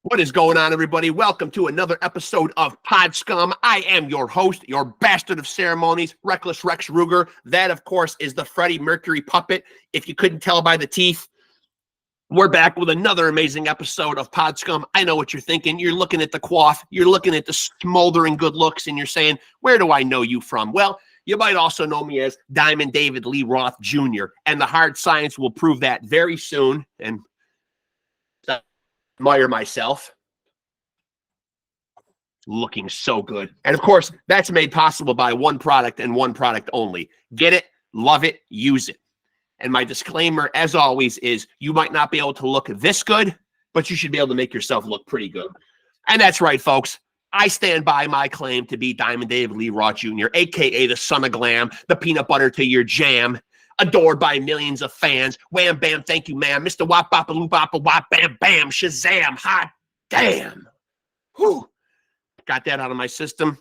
What is going on, everybody? Welcome to another episode of Pod Scum. I am your host, your bastard of ceremonies, Reckless Rex Ruger. That, of course, is the Freddie Mercury puppet. If you couldn't tell by the teeth, we're back with another amazing episode of Pod Scum. I know what you're thinking. You're looking at the quaff, you're looking at the smoldering good looks, and you're saying, where do I know you from? Well, you might also know me as Diamond David Lee Roth Jr., and the hard science will prove that very soon. And admire myself. Looking so good. And of course, that's made possible by one product and one product only. Get it, love it, use it. And my disclaimer, as always, is you might not be able to look this good, but you should be able to make yourself look pretty good. And that's right, folks. I stand by my claim to be Diamond David Lee Roth Jr., a.k.a. the son of glam, the peanut butter to your jam, adored by millions of fans. Wham, bam, thank you, ma'am. Mr. Wop, bop, loop, bop, wop, bam, bam, shazam, hot damn. Whew. Got that out of my system.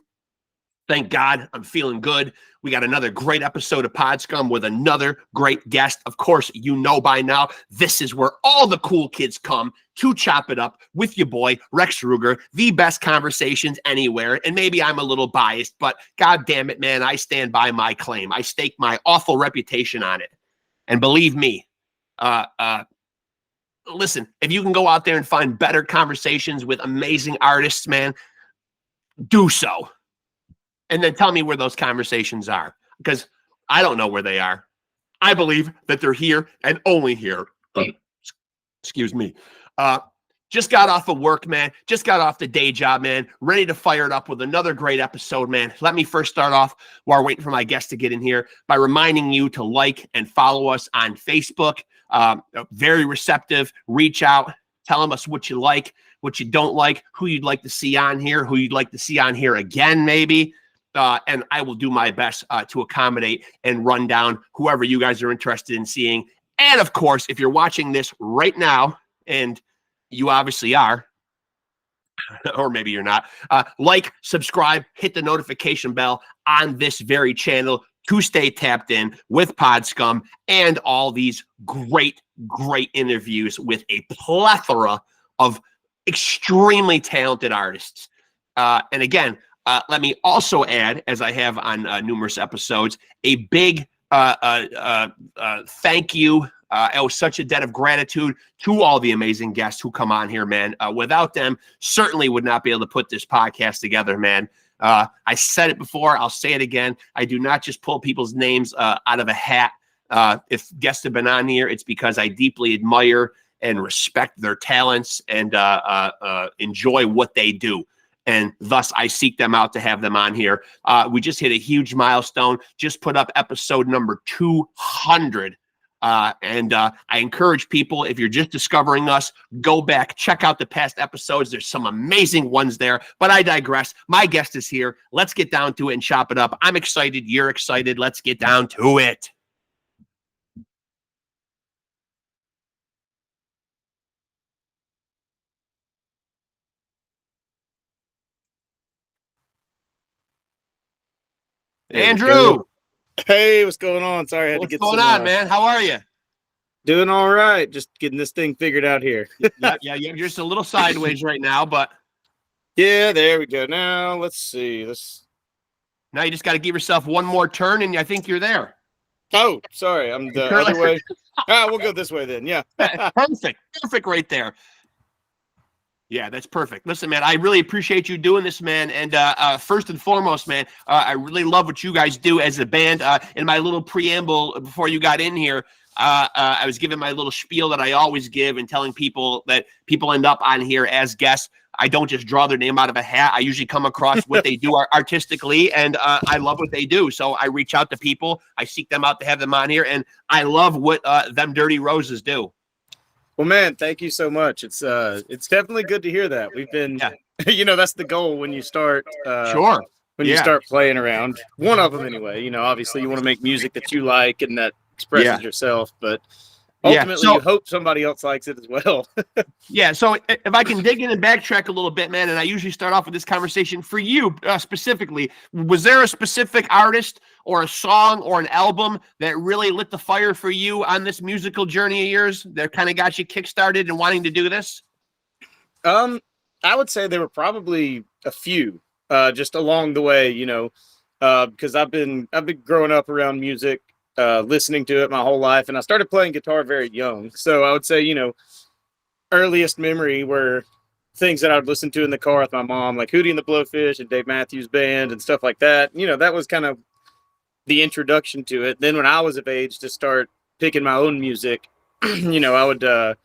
Thank God, I'm feeling good. We got another great episode of Pod Scum with another great guest. Of course, you know by now, this is where all the cool kids come to chop it up with your boy, Rex Ruger, the best conversations anywhere. And maybe I'm a little biased, but God damn it, man, I stand by my claim. I stake my awful reputation on it. And believe me, listen, if you can go out there and find better conversations with amazing artists, man, do so. And then tell me where those conversations are, because I don't know where they are. I believe that they're here and only here. Excuse me. Just got off of work, man. Just got off the day job, man. Ready to fire it up with another great episode, man. Let me first start off while we're waiting for my guest to get in here by reminding you to like and follow us on Facebook. Very receptive. Reach out. Tell us what you like, what you don't like, who you'd like to see on here, who you'd like to see on here again, maybe. And I will do my best to accommodate and run down whoever you guys are interested in seeing. And of course, if you're watching this right now, and you obviously are, or maybe you're not, like, subscribe, hit the notification bell on this very channel to stay tapped in with Pod Scum and all these great, great interviews with a plethora of extremely talented artists. And again, let me also add, as I have on numerous episodes, a big thank you. It was such a debt of gratitude to all the amazing guests who come on here, man. Without them, certainly would not be able to put this podcast together, man. I said it before. I'll say it again. I do not just pull people's names out of a hat. If guests have been on here, it's because I deeply admire and respect their talents and enjoy what they do. And thus, I seek them out to have them on here. We just hit a huge milestone, just put up episode number 200. And I encourage people, if you're just discovering us, go back, check out the past episodes. There's some amazing ones there, but I digress. My guest is here. Let's get down to it and chop it up. I'm excited. You're excited. Let's get down to it. Andrew. Hey, what's going on? Sorry, I had to get what's going on, man? How are you? Doing all right. Just getting this thing figured out here. yeah, you're just a little sideways right now, but yeah, there we go. Now let's see. Now you just got to give yourself one more turn, and I think you're there. Oh, sorry, I'm the other way. We'll go this way then. Yeah, perfect, right there. Yeah, that's perfect. Listen, man, I really appreciate you doing this, man. And first and foremost, man, I really love what you guys do as a band. In my little preamble before you got in here, I was giving my little spiel that I always give and telling people that people end up on here as guests. I don't just draw their name out of a hat. I usually come across what they do artistically, and I love what they do. So I reach out to people. I seek them out to have them on here, and I love what them Dirty Roses do. Well, man, thank you so much. It's definitely good to hear that. We've been, that's the goal when you start. Sure. When you start playing around, one of them anyway. Obviously you want to make music that you like and that expresses yourself, but ultimately you hope somebody else likes it as well. So if I can dig in and backtrack a little bit, man, and I usually start off with this conversation for you specifically, was there a specific artist or a song or an album that really lit the fire for you on this musical journey of yours that kind of got you kickstarted and wanting to do this? I would say there were probably a few just along the way, because I've been growing up around music, listening to it my whole life, and I started playing guitar very young. So I would say, earliest memory were things that I would listen to in the car with my mom, like Hootie and the Blowfish and Dave Matthews Band and stuff like that. That was kind of the introduction to it. Then when I was of age to start picking my own music, I would, I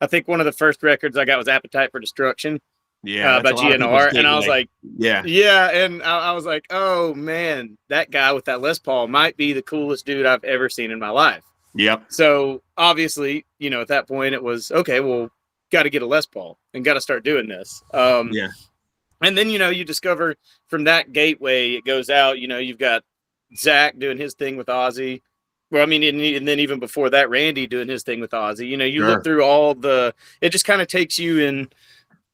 think one of the first records I got was Appetite for Destruction. By GNR. And I was like, yeah. And I was like, oh man, that guy with that Les Paul might be the coolest dude I've ever seen in my life. Yep. So obviously, at that point it was, okay, well, got to get a Les Paul and got to start doing this. Yeah. And then, you discover from that gateway, it goes out, you've got Zach doing his thing with Ozzy. Well, I mean, and then even before that, Randy doing his thing with Ozzy, you look through all it just kind of takes you in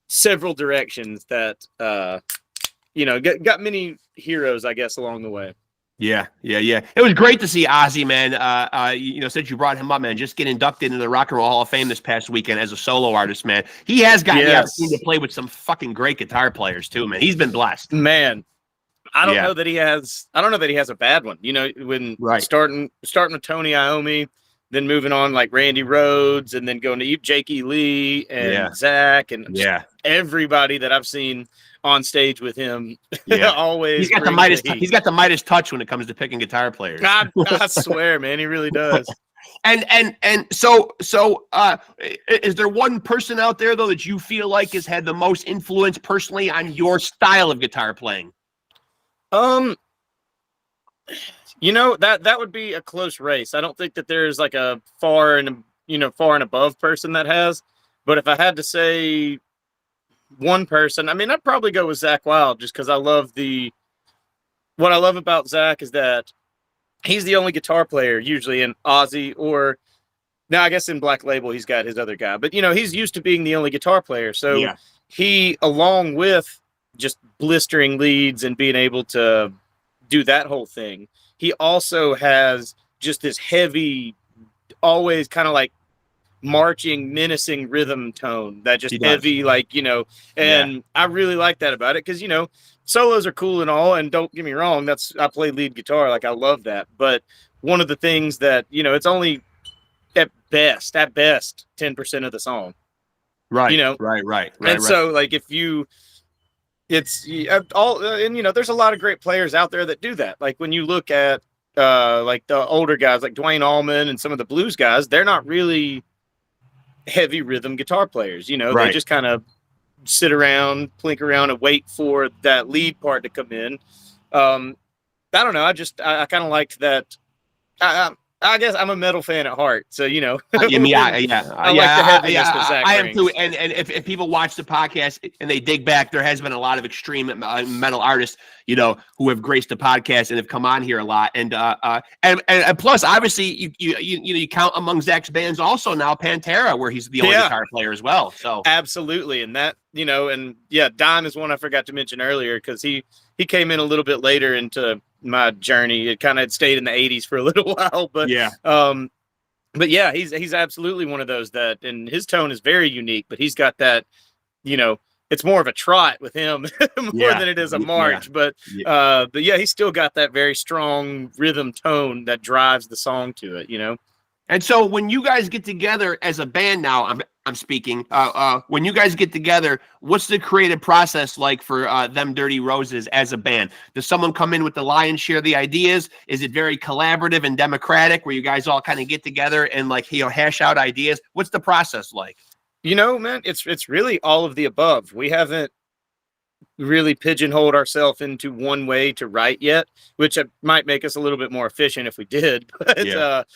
several directions that, got many heroes, I guess, along the way. Yeah. It was great to see Ozzy, man. Since you brought him up, man, just get inducted into the Rock and Roll Hall of Fame this past weekend as a solo artist, man. He has gotten the opportunity to play with some fucking great guitar players too, man. He's been blessed. Man, I don't know that he has a bad one. When starting with Tony Iommi, then moving on like Randy Rhoads, and then going to Jake E. Lee and Zach and everybody that I've seen on stage with him. Always he's got the Midas touch when it comes to picking guitar players. God, I swear, man, he really does. And so is there one person out there though that you feel like has had the most influence personally on your style of guitar playing? That would be a close race. I don't think that there's like a far and above person that has, but if I had to say one person, I mean, I'd probably go with Zach Wilde, just because what I love about Zach is that he's the only guitar player usually in Ozzy, or now I guess in Black Label, he's got his other guy, but he's used to being the only guitar player. So he, along with just blistering leads and being able to do that whole thing, he also has just this heavy, always kind of like marching, menacing rhythm tone that just heavy, and I really like that about it because, solos are cool and all, and don't get me wrong, I play lead guitar, like I love that. But one of the things that, it's only at best 10% of the song. Right. Right. And so like there's a lot of great players out there that do that. Like when you look at like the older guys like Dwayne Allman and some of the blues guys, they're not really heavy rhythm guitar players. They just kind of sit around, plink around, and wait for that lead part to come in. I don't know. I kind of liked that. I guess I'm a metal fan at heart, so I like the heaviness that Zach I am brings. too. And if people watch the podcast and they dig back, there has been a lot of extreme metal artists, who have graced the podcast and have come on here a lot. And plus, obviously, you count among Zach's bands also now Pantera, where he's the only guitar player as well. So absolutely, and that Don is one I forgot to mention earlier because he came in a little bit later into my journey. It kind of stayed in the 80s for a little while, but he's absolutely one of those that, and his tone is very unique, but he's got that, it's more of a trot with him more than it is a march, but he's still got that very strong rhythm tone that drives the song to it, And so when you guys get together as a band now, I'm speaking, when you guys get together, what's the creative process like for Them Dirty Roses as a band? Does someone come in with the lion's share of the ideas? Is it very collaborative and democratic where you guys all kind of get together and hash out ideas? What's the process like? Man, it's really all of the above. We haven't really pigeonholed ourselves into one way to write yet, which might make us a little bit more efficient if we did. But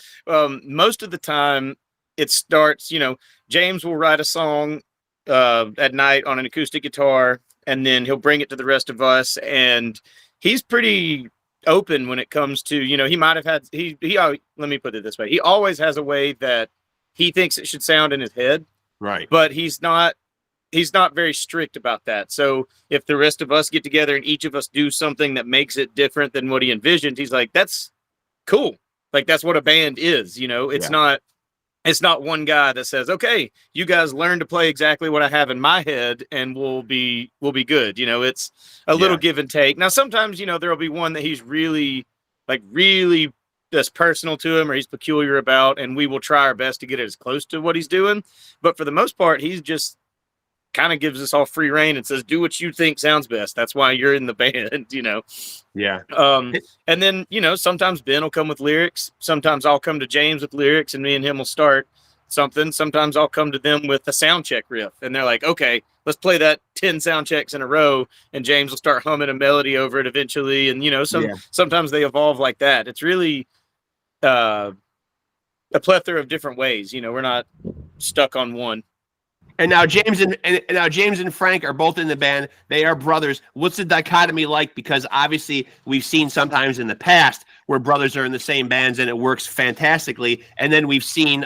most of the time it starts, James will write a song at night on an acoustic guitar, and then he'll bring it to the rest of us. And he's pretty open when it comes to, he might have had, let me put it this way. He always has a way that he thinks it should sound in his head. Right. But he's not very strict about that. So if the rest of us get together and each of us do something that makes it different than what he envisioned, he's like, that's cool. Like, that's what a band is, It's not, It's not one guy that says, okay, you guys learn to play exactly what I have in my head and we'll be good. You know, it's a little give and take. Now, sometimes, you know, there'll be one that he's really that's personal to him or he's peculiar about, and we will try our best to get it as close to what he's doing. But for the most part, he's just kind of gives us all free reign and says, do what you think sounds best. That's why you're in the band, you know? Yeah. And then, you know, sometimes Ben will come with lyrics. Sometimes I'll come to James with lyrics and me and him will start something. Sometimes I'll come to them with a sound check riff and they're like, okay, let's play that 10 sound checks in a row. And James will start humming a melody over it eventually. And, you know, sometimes they evolve like that. It's really a plethora of different ways. You know, we're not stuck on one. And now James and Frank are both in the band. They are brothers. What's the dichotomy like? Because obviously we've seen sometimes in the past where brothers are in the same bands and it works fantastically. And then we've seen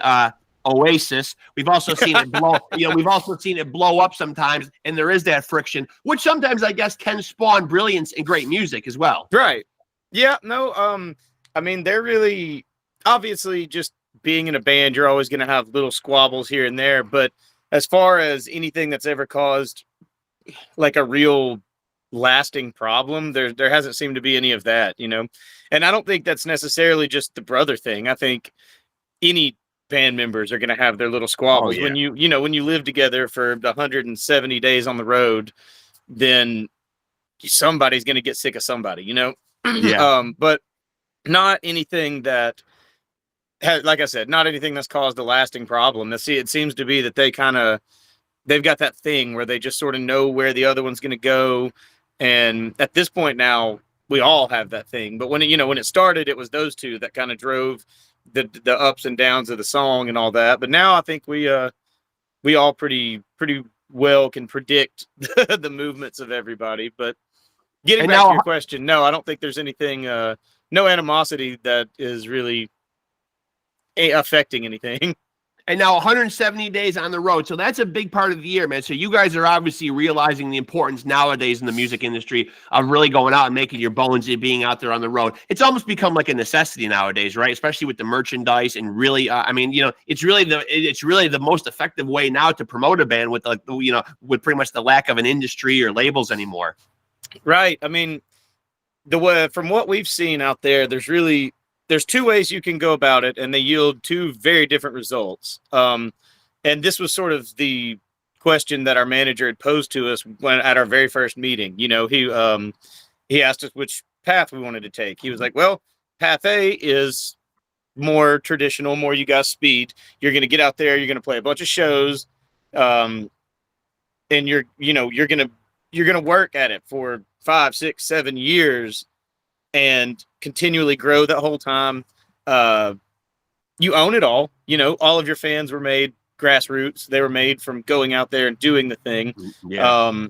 Oasis. We've also seen it blow. You know, we've also seen it blow up sometimes, and there is that friction, which sometimes I guess can spawn brilliance and great music as well. Right. Yeah. No. I mean, they're really obviously just being in a band. You're always going to have little squabbles here and there, but as far as anything that's ever caused like a real lasting problem, there hasn't seemed to be any of that, you know? And I don't think that's necessarily just the brother thing. I think any band members are going to have their little squabbles. When you live together for 170 days on the road, then somebody's going to get sick of somebody, you know? But not anything that, like I said, not anything that's caused a lasting problem. It seems to be that they've got that thing where they just sort of know where the other one's going to go. And at this point now, we all have that thing. But when it started, it was those two that kind of drove the ups and downs of the song and all that. But now I think we all pretty well can predict the movements of everybody. But getting back to your question, no, I don't think there's anything, no animosity that is really affecting anything. And now 170 days on the road. So that's a big part of the year, man. So you guys are obviously realizing the importance nowadays in the music industry of really going out and making your bones and being out there on the road. It's almost become like a necessity nowadays, right? Especially with the merchandise and really, I mean, you know, it's really the most effective way now to promote a band with with pretty much the lack of an industry or labels anymore. Right. I mean, from what we've seen out there, there's two ways you can go about it, and they yield two very different results. And this was sort of the question that our manager had posed to us at our very first meeting. You know, he asked us which path we wanted to take. He was like, well, path A is more traditional, more you got speed. You're going to get out there, you're going to play a bunch of shows, and you're going to work at it for 5, 6, 7 years and continually grow that whole time. You own it all. You know, all of your fans were made grassroots. They were made from going out there and doing the thing. Yeah.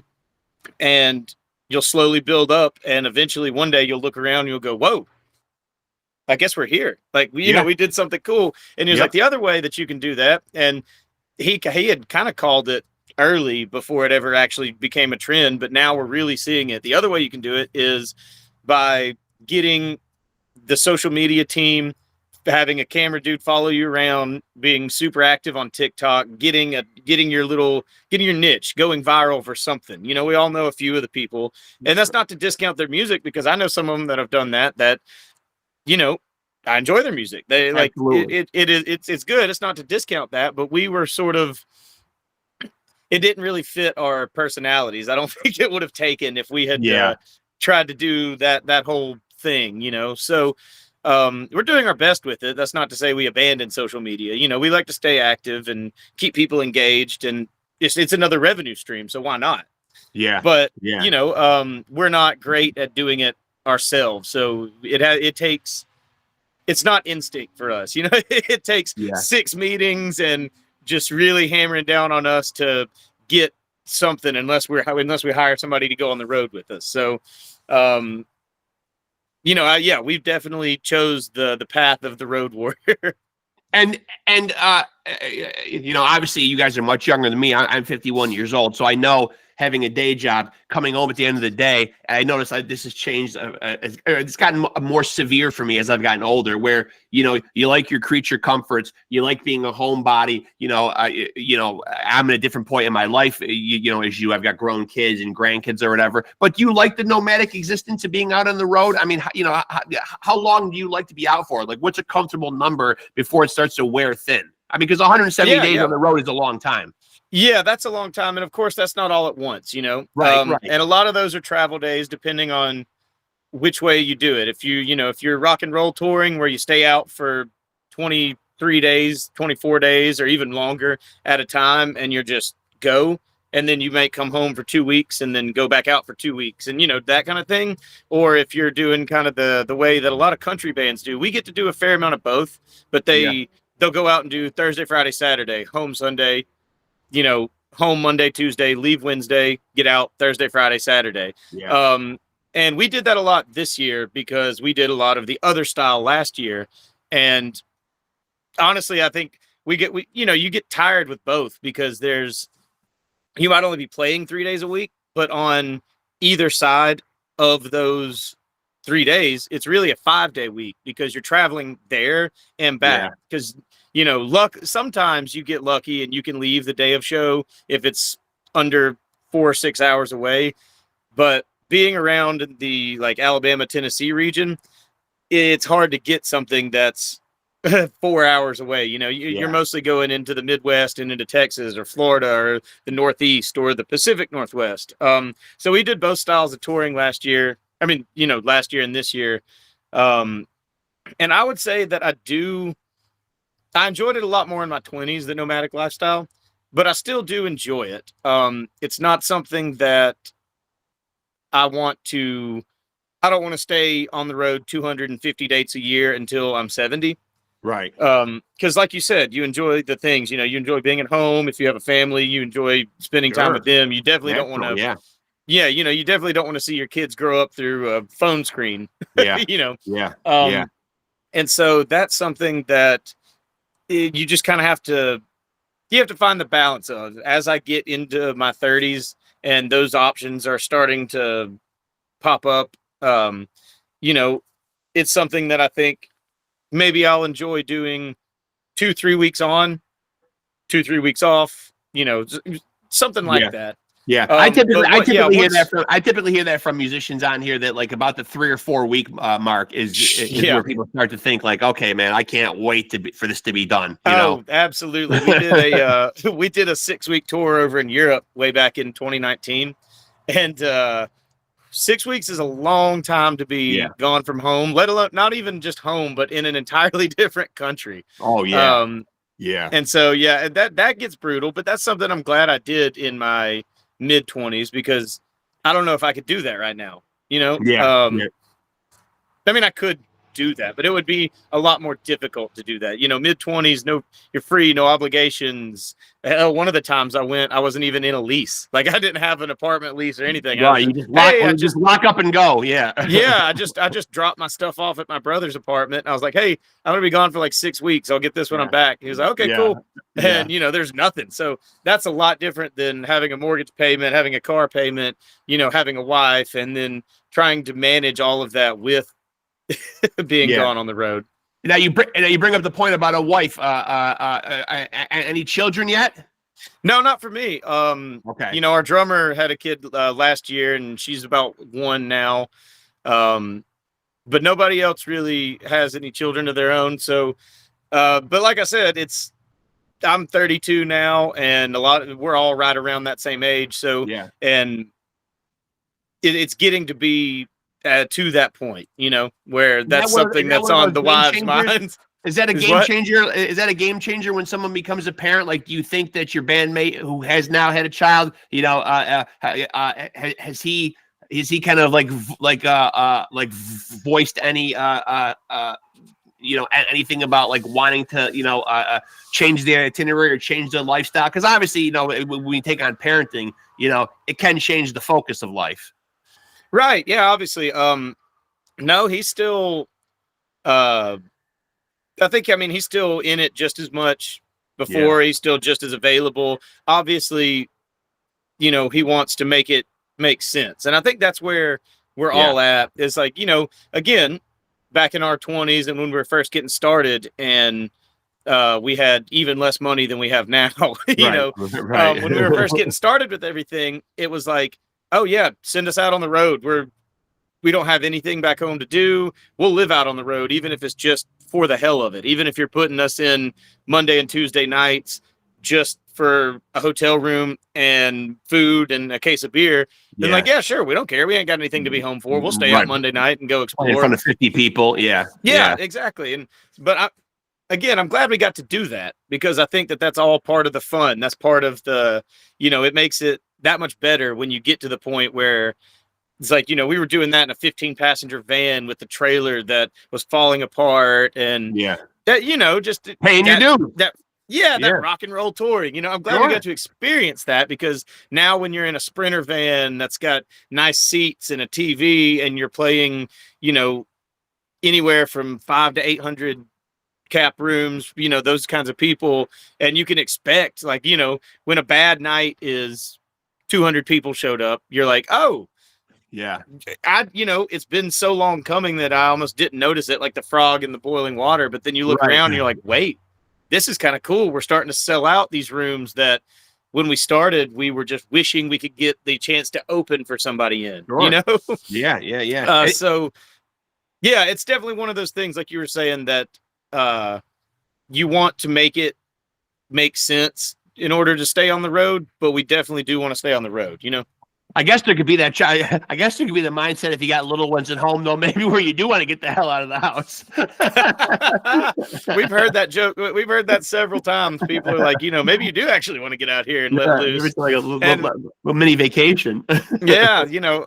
And you'll slowly build up, and eventually one day you'll look around and you'll go, whoa, I guess we're here. Like, we did something cool. And he was like, the other way that you can do that. And he had kind of called it early before it ever actually became a trend, but now we're really seeing it. The other way you can do it is by getting the social media team, having a camera dude follow you around, being super active on TikTok, getting your niche, going viral for something. You know, we all know a few of the people, and that's not to discount their music, because I know some of them that have done that, you know, I enjoy their music. They like it's good. It's not to discount that, but we were sort of, it didn't really fit our personalities. I don't think it would have taken if we had tried to do that whole thing, you know. So we're doing our best with it. That's not to say we abandon social media. You know, we like to stay active and keep people engaged, and it's another revenue stream, so why not? But you know, we're not great at doing it ourselves, so it's not instinct for us, you know. It takes 6 meetings and just really hammering down on us to get something, unless we hire somebody to go on the road with us. So you know, we've definitely chose the path of the road warrior. And you know, obviously you guys are much younger than me. I'm 51 years old, so I know having a day job, coming home at the end of the day. And I noticed this has changed. It's gotten more severe for me as I've gotten older, where, you like your creature comforts, you like being a homebody. I'm at a different point in my life, as you, I've got grown kids and grandkids or whatever, but you like the nomadic existence of being out on the road. I mean, how long do you like to be out for? Like, what's a comfortable number before it starts to wear thin? I mean, because 170 days on the road is a long time. Yeah, that's a long time. And of course, that's not all at once, Right. And a lot of those are travel days, depending on which way you do it. If you're rock and roll touring where you stay out for 23 days, 24 days, or even longer at a time, and you're just go, and then you may come home for 2 weeks and then go back out for 2 weeks, and that kind of thing. Or if you're doing kind of the way that a lot of country bands do, we get to do a fair amount of both, but they'll go out and do Thursday, Friday, Saturday, home Sunday, home Monday, Tuesday, leave Wednesday, get out Thursday, Friday, Saturday. Yeah. And we did that a lot this year because we did a lot of the other style last year. And honestly, I think you get tired with both, because you might only be playing 3 days a week, but on either side of those 3 days, it's really a 5-day week, because you're traveling there and back. Because sometimes you get lucky and you can leave the day of show if it's under 4 or 6 hours away. But being around the Alabama, Tennessee region, it's hard to get something that's 4 hours away. You're mostly going into the Midwest and into Texas or Florida or the Northeast or the Pacific Northwest. So we did both styles of touring last year. I mean, last year and this year. And I would say that I enjoyed it a lot more in my 20s, the nomadic lifestyle, but I still do enjoy it. It's not something that I don't want to stay on the road 250 dates a year until I'm 70. Right. Because like you said, you enjoy the things, you enjoy being at home. If you have a family, you enjoy spending time with them. You definitely don't want to, you definitely don't want to see your kids grow up through a phone screen. Yeah. And so that's something that you just kind of have to find the balance of. As I get into my 30s and those options are starting to pop up, it's something that I think maybe I'll enjoy doing 2-3 weeks on, 2-3 weeks off, something like that. Yeah, I typically hear that from musicians on here, that about the 3 or 4 week mark is where people start to think okay, man, I can't wait for this to be done. Absolutely. We did a 6-week tour over in Europe way back in 2019, and 6 weeks is a long time to be gone from home, let alone not even just home, but in an entirely different country. Oh yeah. And so that gets brutal, but that's something I'm glad I did in my mid-20s, because I don't know if I could do that right now. I mean, I could do that, but it would be a lot more difficult to do that. Mid-20s, you're free, no obligations. Hell, one of the times I went, I wasn't even in a lease. I didn't have an apartment lease or anything. Right, you just lock up and go. Yeah. I just dropped my stuff off at my brother's apartment. And I was like, hey, I'm gonna be gone for 6 weeks. I'll get this when I'm back. He was like, okay, cool. And there's nothing. So that's a lot different than having a mortgage payment, having a car payment, having a wife, and then trying to manage all of that with being gone on the road. Now you bring up the point about a wife. Any children yet? No, not for me. Okay. Our drummer had a kid last year, and she's about 1 now. But nobody else really has any children of their own. So, but like I said, I'm 32 now, and we're all right around that same age. So, and it's getting to be to that point, where that's something that's on the wives' minds. Is that a game changer? Is that a game changer when someone becomes a parent? Do you think that your bandmate who has now had a child, has he kind of voiced any anything about wanting to change the itinerary or change the lifestyle? Because obviously, when we take on parenting, it can change the focus of life. Right. Yeah, obviously. No, he's still, I mean, he's still in it just as much before. He's still just as available. Obviously, you know, he wants to make it make sense. And I think that's where we're Yeah. all at. Is like, you know, again, back in our 20s and when we were first getting started, and we had even less money than we have now. You Right. know, Right. when we were first getting started with everything, it was like, oh yeah, send us out on the road. We don't have anything back home to do. We'll live out on the road, even if it's just for the hell of it. Even if you're putting us in Monday and Tuesday nights just for a hotel room and food and a case of beer, then like, yeah, sure, we don't care. We ain't got anything to be home for. We'll stay out Monday night and go explore in front of 50 people. Yeah. Yeah, exactly. And but again, I'm glad we got to do that, because I think that that's all part of the fun. That's part of the, you know, it makes it that much better when you get to the point where it's like, you know, we were doing that in a 15-passenger van with the trailer that was falling apart, and that, you know, just paying your dues. That rock and roll touring. You know, I'm glad we got to experience that, because now when you're in a Sprinter van that's got nice seats and a TV, and you're playing, you know, anywhere from 500 to 800 cap rooms, you know, those kinds of people, and you can expect, like, you know, when a bad night is 200 people showed up, you're like, oh, yeah, you know, it's been so long coming that I almost didn't notice it, like the frog in the boiling water. But then you look around and you're like, wait, this is kind of cool. We're starting to sell out these rooms that when we started, we were just wishing we could get the chance to open for somebody in, you know? Yeah. So yeah, it's definitely one of those things, like you were saying, that you want to make it make sense in order to stay on the road, but we definitely do want to stay on the road, you know? I guess there could be that. I guess there could be the mindset, if you got little ones at home, though, maybe where you do want to get the hell out of the house. We've heard that joke. We've heard that several times. People are like, you know, maybe you do actually want to get out here and let loose. It's like a little mini vacation. Yeah, you know,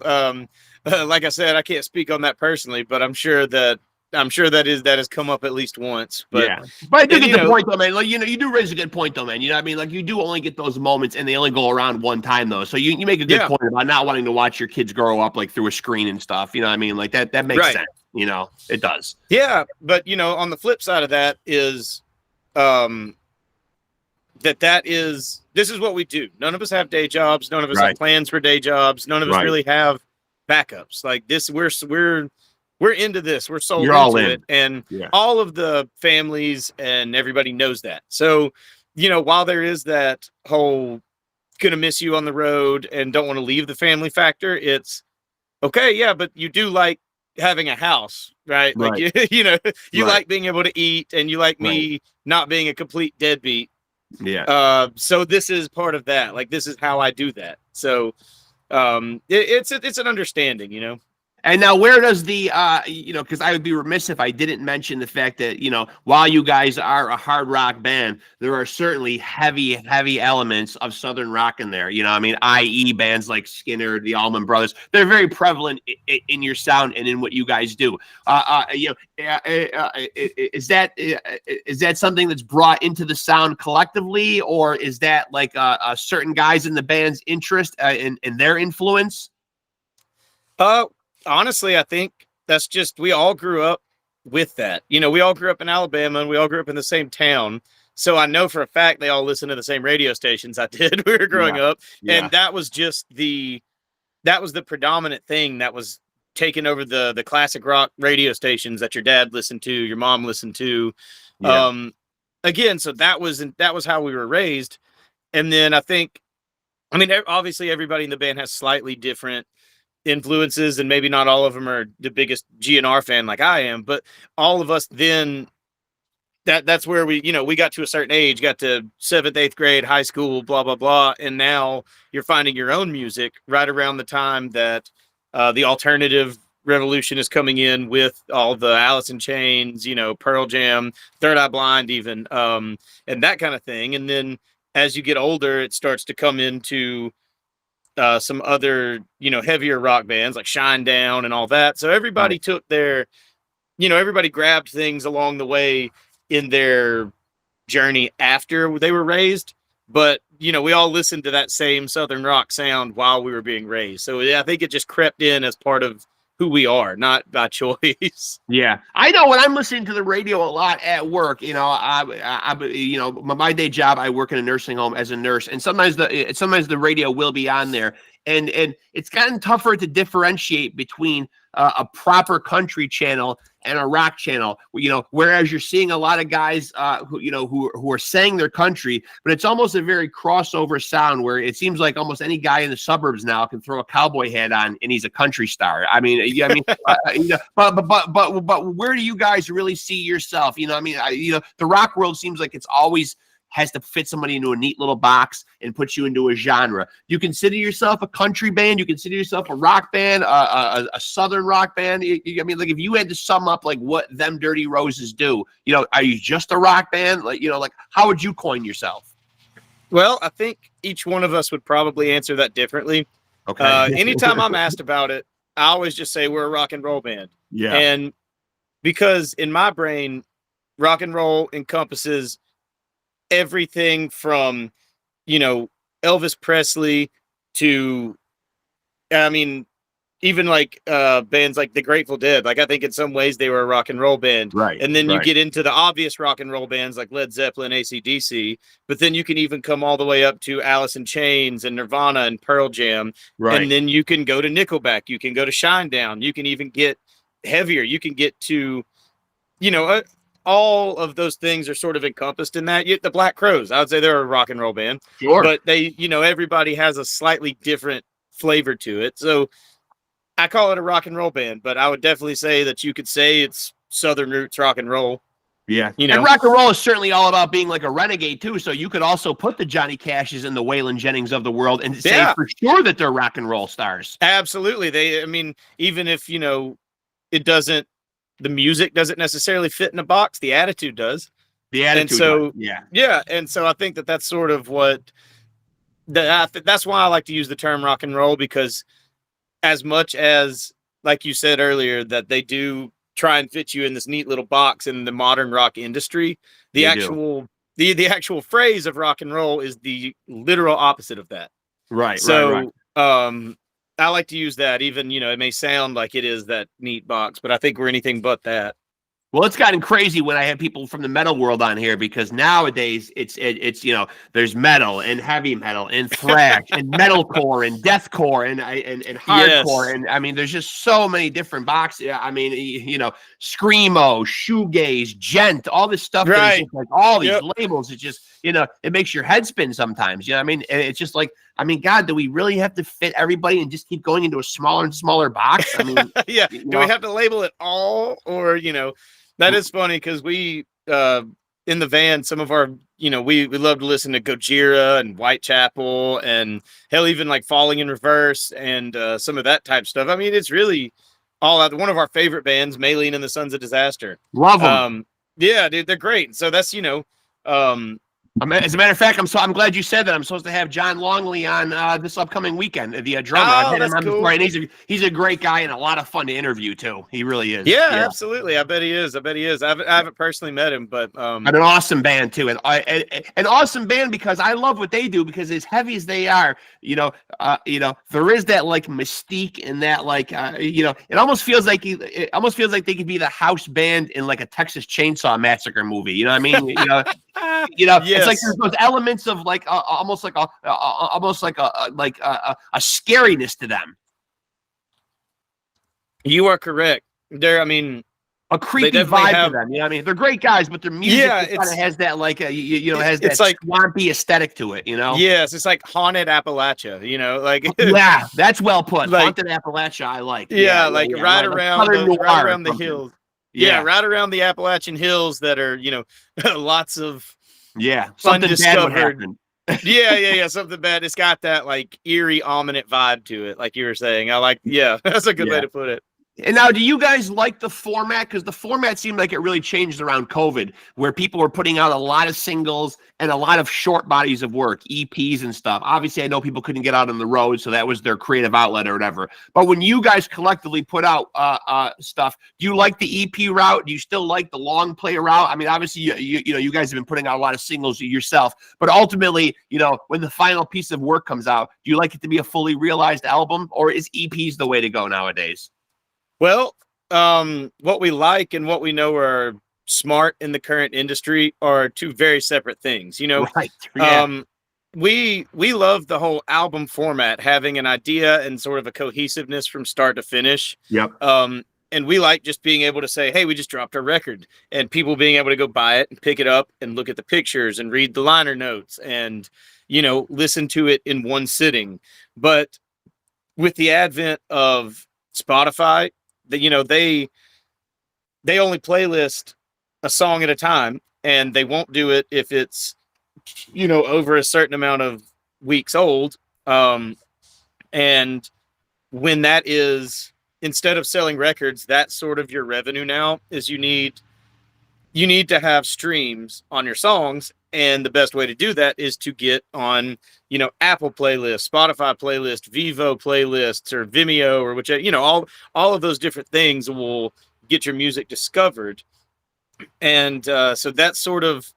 like I said, I can't speak on that personally, but I'm sure that has come up at least once. But but I do get the point, though, man. Like, you know, you do raise a good point, though, man. You know what I mean? Like, you do only get those moments, and they only go around one time, though. So you make a good point about not wanting to watch your kids grow up like through a screen and stuff. You know what I mean? Like that makes sense. You know, it does. Yeah, but you know, on the flip side of that is, this is what we do. None of us have day jobs. None of us have plans for day jobs. None of us really have backups. Like this, we're into this. We're sold into it. And all of the families and everybody knows that. So, you know, while there is that whole gonna miss you on the road and don't want to leave the family factor, it's okay. Yeah, but you do like having a house, right? Like, you know, you like being able to eat, and you like me not being a complete deadbeat. Yeah. So this is part of that. Like, this is how I do that. So, it's an understanding, you know. And now, where does the, you know, because I would be remiss if I didn't mention the fact that, you know, while you guys are a hard rock band, there are certainly heavy elements of Southern rock in there. You know, I mean, i.e. bands like Skinner, the Allman Brothers, they're very prevalent in your sound and in what you guys do. You know, is that something that's brought into the sound collectively, or is that like certain guys in the band's interest in their influence? Honestly, I think that's just, we all grew up with that. You know, we all grew up in Alabama, and we all grew up in the same town. So I know for a fact they all listen to the same radio stations I did. We were growing up. And that was just that was the predominant thing that was taking over the classic rock radio stations that your dad listened to, your mom listened to. Again, so that was how we were raised. And then I think, I mean, obviously everybody in the band has slightly different influences, and maybe not all of them are the biggest GNR fan like I am, but all of us then, that's where we, you know, we got to a certain age, got to 7th, 8th grade, high school, blah, blah, blah. And now you're finding your own music right around the time that the alternative revolution is coming in with all the Alice in Chains, you know, Pearl Jam, Third Eye Blind even, and that kind of thing. And then as you get older, it starts to come into some other, you know, heavier rock bands like Shinedown and all that. So everybody took their, you know, everybody grabbed things along the way in their journey after they were raised. But, you know, we all listened to that same Southern rock sound while we were being raised. So I think it just crept in as part of who we are, not by choice. Yeah, I know when I'm listening to the radio a lot at work, you know, my day job, I work in a nursing home as a nurse, and sometimes the radio will be on there, and it's gotten tougher to differentiate between a proper country channel and a rock channel. You know, whereas you're seeing a lot of guys who are saying their country, but it's almost a very crossover sound where it seems like almost any guy in the suburbs now can throw a cowboy hat on and he's a country star. I mean, but where do you guys really see yourself? You know, I mean, the rock world seems like it's always has to fit somebody into a neat little box and put you into a genre. Do you consider yourself a country band? You consider yourself a rock band, a southern rock band? I mean, like if you had to sum up like what them Dirty Roses do, you know, are you just a rock band? Like, you know, like how would you coin yourself? Well, I think each one of us would probably answer that differently. Okay. Anytime I'm asked about it, I always just say we're a rock and roll band. Yeah. And because in my brain, rock and roll encompasses everything from, you know, Elvis Presley to, I mean, even like bands like the Grateful Dead. Like I think in some ways they were a rock and roll band. Right. And then you get into the obvious rock and roll bands like Led Zeppelin, AC/DC, but then you can even come all the way up to Alice in Chains and Nirvana and Pearl Jam. Right. And then you can go to Nickelback, you can go to Shinedown, you can even get heavier, you can get to, you know, all of those things are sort of encompassed in that. The Black Crowes, I would say they're a rock and roll band. Sure. But they, you know, everybody has a slightly different flavor to it. So I call it a rock and roll band, but I would definitely say that you could say it's Southern roots rock and roll. Yeah. You know, and rock and roll is certainly all about being like a renegade too. So you could also put the Johnny Cashes and the Waylon Jennings of the world and say for sure that they're rock and roll stars. Absolutely. I mean, even if, you know, the music doesn't necessarily fit in a box, the attitude does. The attitude. And so, yeah. And so I think that that's sort of what that's why I like to use the term rock and roll, because as much as, like you said earlier, that they do try and fit you in this neat little box in the modern rock industry, the actual phrase of rock and roll is the literal opposite of that. Right. So, I like to use that, even, you know, it may sound like it is that neat box, but I think we're anything but that. Well, it's gotten crazy when I have people from the metal world on here, because nowadays it's you know, there's metal and heavy metal and thrash and metalcore and deathcore and hardcore, and I mean there's just so many different boxes. I mean, you know, screamo, shoegaze, gent, all this stuff. Right. Just like all these labels. It just, you know, it makes your head spin sometimes. You know what I mean? And it's just like, I mean, God, do we really have to fit everybody and just keep going into a smaller and smaller box? I mean, yeah. Do we have to label it all, or, you know? That is funny, because we, in the van, some of our, you know, we love to listen to Gojira and Whitechapel and hell, even like Falling in Reverse and some of that type stuff. I mean, it's really all out. One of our favorite bands, Maylene and the Sons of Disaster. Love them. Yeah, dude, they're great. So that's, you know, as a matter of fact, I'm glad you said that. I'm supposed to have John Longley on this upcoming weekend, the drummer. I've had him on before, and he's a great guy and a lot of fun to interview too. He really is. Yeah, absolutely. I bet he is. I haven't personally met him, but an awesome band too, and an awesome band because I love what they do. Because as heavy as they are, you know, there is that like mystique and that like you know, it almost feels like they could be the house band in like a Texas Chainsaw Massacre movie. You know what I mean? Yes. It's like there's those elements of like almost like a scariness to them. You are correct. I mean, a creepy vibe to them. You know what I mean? They're great guys, but their music kind of has that like has that like swampy aesthetic to it. You know? Yes, it's like haunted Appalachia. You know, like yeah, that's well put. Like, haunted Appalachia, I like. Right around the hills. Yeah, right around the Appalachian hills that are, you know, lots of something bad would happen. yeah, something bad. It's got that like eerie, ominous vibe to it, like you were saying. That's a good way to put it. And now, do you guys like the format? Because the format seemed like it really changed around COVID, where people were putting out a lot of singles and a lot of short bodies of work, EPs and stuff. Obviously, I know people couldn't get out on the road, so that was their creative outlet or whatever. But when you guys collectively put out stuff, do you like the EP route? Do you still like the long play route? I mean, obviously, you guys have been putting out a lot of singles yourself, but ultimately, you know, when the final piece of work comes out, do you like it to be a fully realized album, or is EPs the way to go nowadays? Well, what we like and what we know are smart in the current industry are two very separate things. Right. Yeah. Um, we love the whole album format, having an idea and sort of a cohesiveness from start to finish. Yep. And we like just being able to say, "Hey, we just dropped our record," and people being able to go buy it and pick it up and look at the pictures and read the liner notes and listen to it in one sitting. But with the advent of Spotify, that they only playlist a song at a time, and they won't do it if it's over a certain amount of weeks old. And when that is, instead of selling records, that's sort of your revenue now, is you need to have streams on your songs. And the best way to do that is to get on, Apple playlists, Spotify playlist, Vivo playlists, or Vimeo, or whichever, all of those different things will get your music discovered. And so that's sort of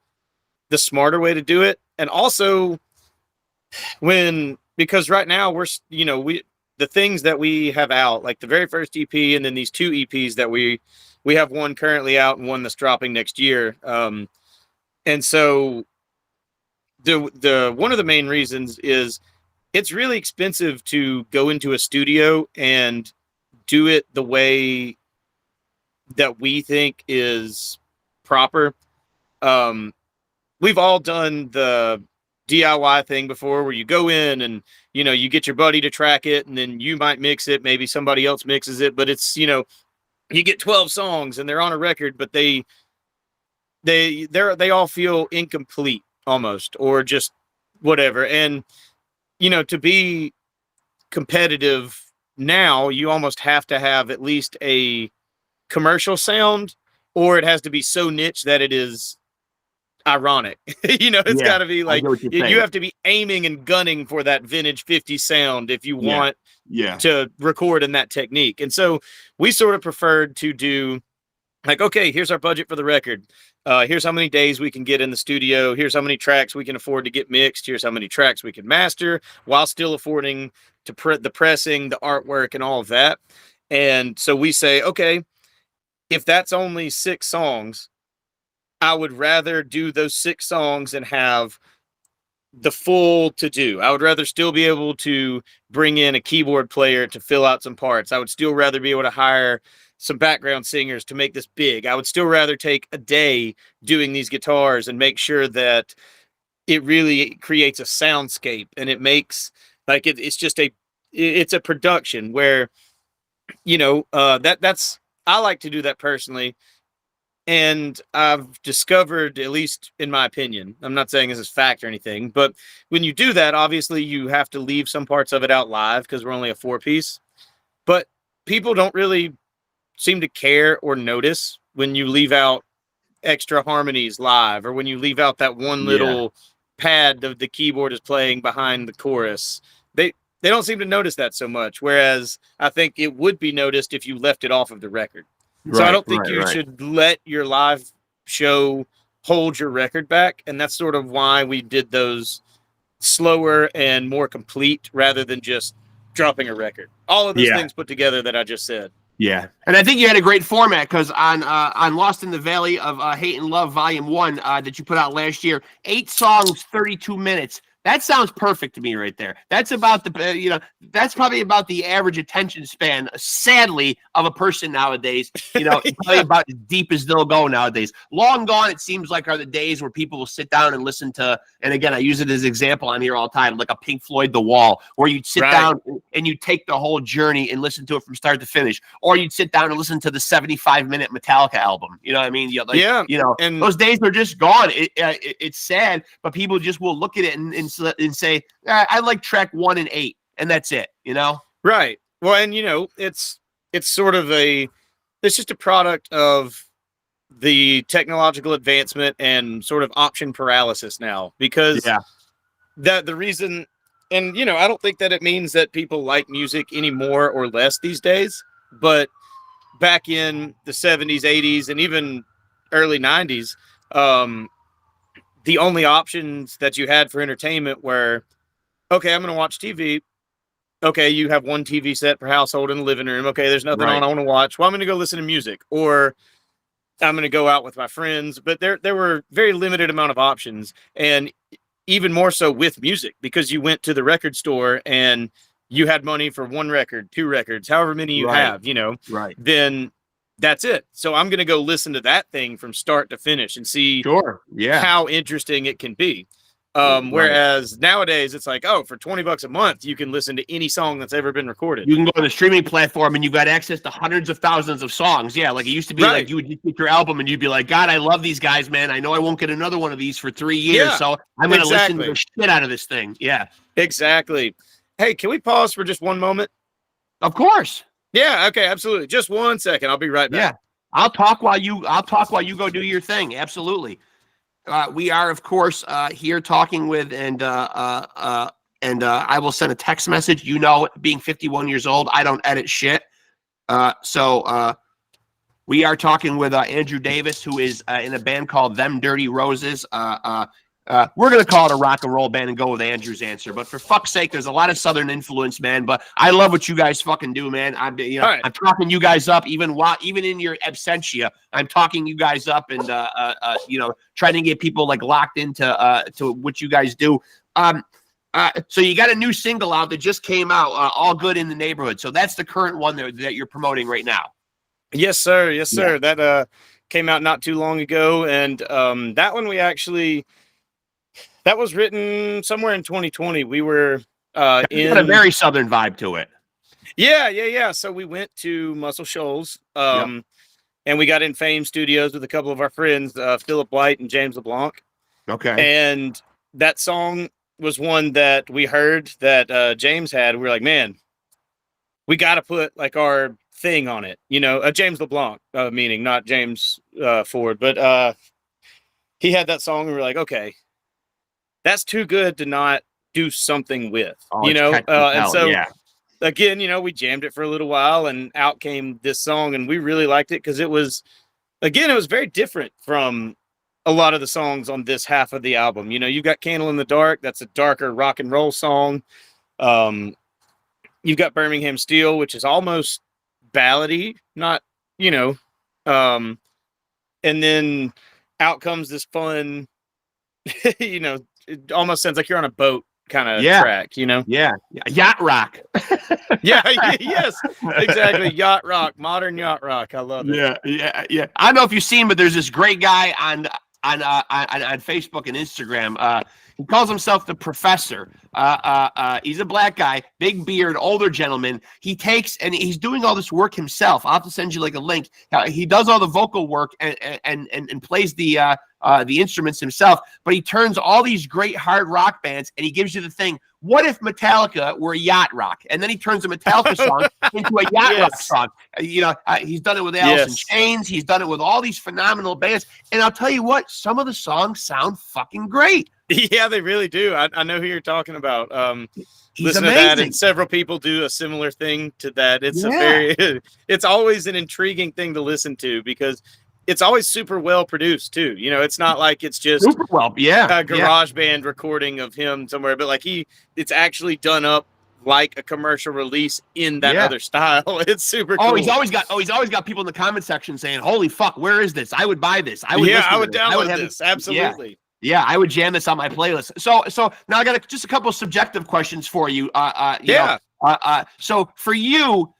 the smarter way to do it. And also, because right now the things that we have out, like the very first EP, and then these two EPs that we have, one currently out and one that's dropping next year. And so the one of the main reasons is it's really expensive to go into a studio and do it the way that we think is proper. We've all done the DIY thing before, where you go in and you get your buddy to track it, and then you might mix it, maybe somebody else mixes it, but it's you get 12 songs and they're on a record, but they all feel incomplete almost, or just whatever. And to be competitive now, you almost have to have at least a commercial sound, or it has to be so niche that it is ironic. It's got to be like you have to be aiming and gunning for that vintage 50s sound if you want to record in that technique. And so we sort of preferred to do, like, okay, here's our budget for the record. Here's how many days we can get in the studio. Here's how many tracks we can afford to get mixed. Here's how many tracks we can master while still affording to the pressing, the artwork, and all of that. And so we say, okay, if that's only 6 songs, I would rather do those 6 songs and have the full to do. I would rather still be able to bring in a keyboard player to fill out some parts. I would still rather be able to hire some background singers to make this big. I would still rather take a day doing these guitars and make sure that it really creates a soundscape, and it makes like it's a production where that's I like to do that personally. And I've discovered, at least in my opinion, I'm not saying this is fact or anything, but when you do that, obviously you have to leave some parts of it out live because we're only a 4-piece. But people don't really seem to care or notice when you leave out extra harmonies live, or when you leave out that one little pad of the keyboard is playing behind the chorus. They don't seem to notice that so much, whereas I think it would be noticed if you left it off of the record. So I don't think you should let your live show hold your record back. And that's sort of why we did those slower and more complete, rather than just dropping a record. All of those things put together that I just said. Yeah. And I think you had a great format, because on Lost in the Valley of Hate and Love Volume 1 that you put out last year, 8 songs, 32 minutes. That sounds perfect to me right there. That's about that's probably about the average attention span, sadly, of a person nowadays. Probably about as deep as they'll go nowadays. Long gone, it seems like, are the days where people will sit down and listen to, and again, I use it as an example on here all the time, like a Pink Floyd The Wall, where you'd sit down and you take the whole journey and listen to it from start to finish. Or you'd sit down and listen to the 75-minute Metallica album. You know what I mean? And those days are just gone. It's sad, but people just will look at it and say, I like track 1 and 8, and that's it. Right. Well, and it's sort of it's just a product of the technological advancement and sort of option paralysis now, because that the reason, and I don't think that it means that people like music any more or less these days, but back in the 70s, 80s, and even early 90s, the only options that you had for entertainment were, okay, I'm going to watch TV. okay, you have one TV set per household in the living room. Okay, there's nothing Right. on I want to watch. Well, I'm going to go listen to music, or I'm going to go out with my friends. But there were very limited amount of options, and even more so with music, because you went to the record store and you had money for one record, two records, however many you Right. have, you know, Right. then that's it. So I'm going to go listen to that thing from start to finish and see Sure. Yeah. how interesting it can be. Right. Whereas nowadays it's like, oh, for $20 a month, you can listen to any song that's ever been recorded. You can go on the streaming platform and you've got access to hundreds of thousands of songs. Yeah, like it used to be, Right. like you would just get your album and you'd be like, God, I love these guys, man. I know I won't get another one of these for 3 years, Yeah, so I'm going to listen exactly. to the shit out of this thing. Yeah, Exactly. Hey, can we pause for just one moment? of course. Yeah, okay, absolutely. Just 1 second. I'll be right back. Yeah, I'll talk while you go do your thing. Absolutely. We are, of course, here talking with, and I will send a text message. You know, being 51 years old, I don't edit shit. So we are talking with Andrew Davis, who is in a band called Them Dirty Roses. We're going to call it a rock and roll band and go with Andrew's answer. But for fuck's sake, there's a lot of Southern influence, man. But I love what you guys fucking do, man. I'm talking you guys up, even in your absentia. I'm talking you guys up, and trying to get people like locked into to what you guys do. So you got a new single out that just came out, All Good in the Neighborhood. So that's the current one that you're promoting right now. Yes, sir. Yes, sir. Yeah. That came out not too long ago, and that one that was written somewhere in 2020. We were It's got a very Southern vibe to it. Yeah. So we went to Muscle Shoals, and we got in Fame Studios with a couple of our friends, Philip White and James LeBlanc. Okay. And that song was one that we heard that James had. We were like, man, we got to put like our thing on it, James LeBlanc, meaning not James Ford, but he had that song, and we were like, okay, that's too good to not do something with, and so yeah. Again, we jammed it for a little while, and out came this song, and we really liked it because it was very different from a lot of the songs on this half of the album. You've got Candle in the Dark, that's a darker rock and roll song. You've got Birmingham Steel, which is almost ballady, not, and then out comes this fun, it almost sounds like you're on a boat kind of track, Yeah. Yacht rock. Yes, exactly. Yacht rock, modern yacht rock. I love it. Yeah. I don't know if you've seen, but there's this great guy on Facebook and Instagram. He calls himself the Professor. He's a black guy, big beard, older gentleman. He takes and he's doing all this work himself. I'll have to send you like a link. He does all the vocal work and plays the instruments himself. But he turns all these great hard rock bands and he gives you the thing. What if Metallica were yacht rock? And then he turns a Metallica song into a yacht rock song. He's done it with Alice in Chains. He's done it with all these phenomenal bands. And I'll tell you what, some of the songs sound fucking great. Yeah, they really do. I know who you're talking about. Listen amazing. to that, and several people do a similar thing to that. It's it's always an intriguing thing to listen to because it's always super well produced too. It's not like it's just super well, a garage band recording of him somewhere, but like it's actually done up like a commercial release in that other style. It's super cool. He's always got people in the comment section saying, "Holy fuck, where is this? I would buy this. I would download this. Absolutely." Yeah, I would jam this on my playlist. So now I got just a couple of subjective questions for you. So for you,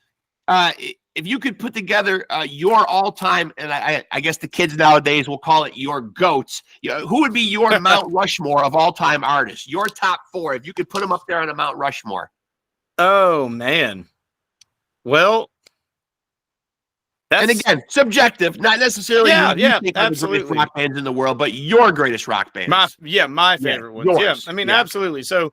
if you could put together your all-time, and I guess the kids nowadays will call it your GOATs, who would be your Mount Rushmore of all-time artists? Your top 4, if you could put them up there on a Mount Rushmore. Oh, man. Well, and again, subjective, not necessarily absolutely. The greatest rock bands in the world, but your greatest rock bands. My favorite ones. Yours. Yeah, I mean, absolutely. So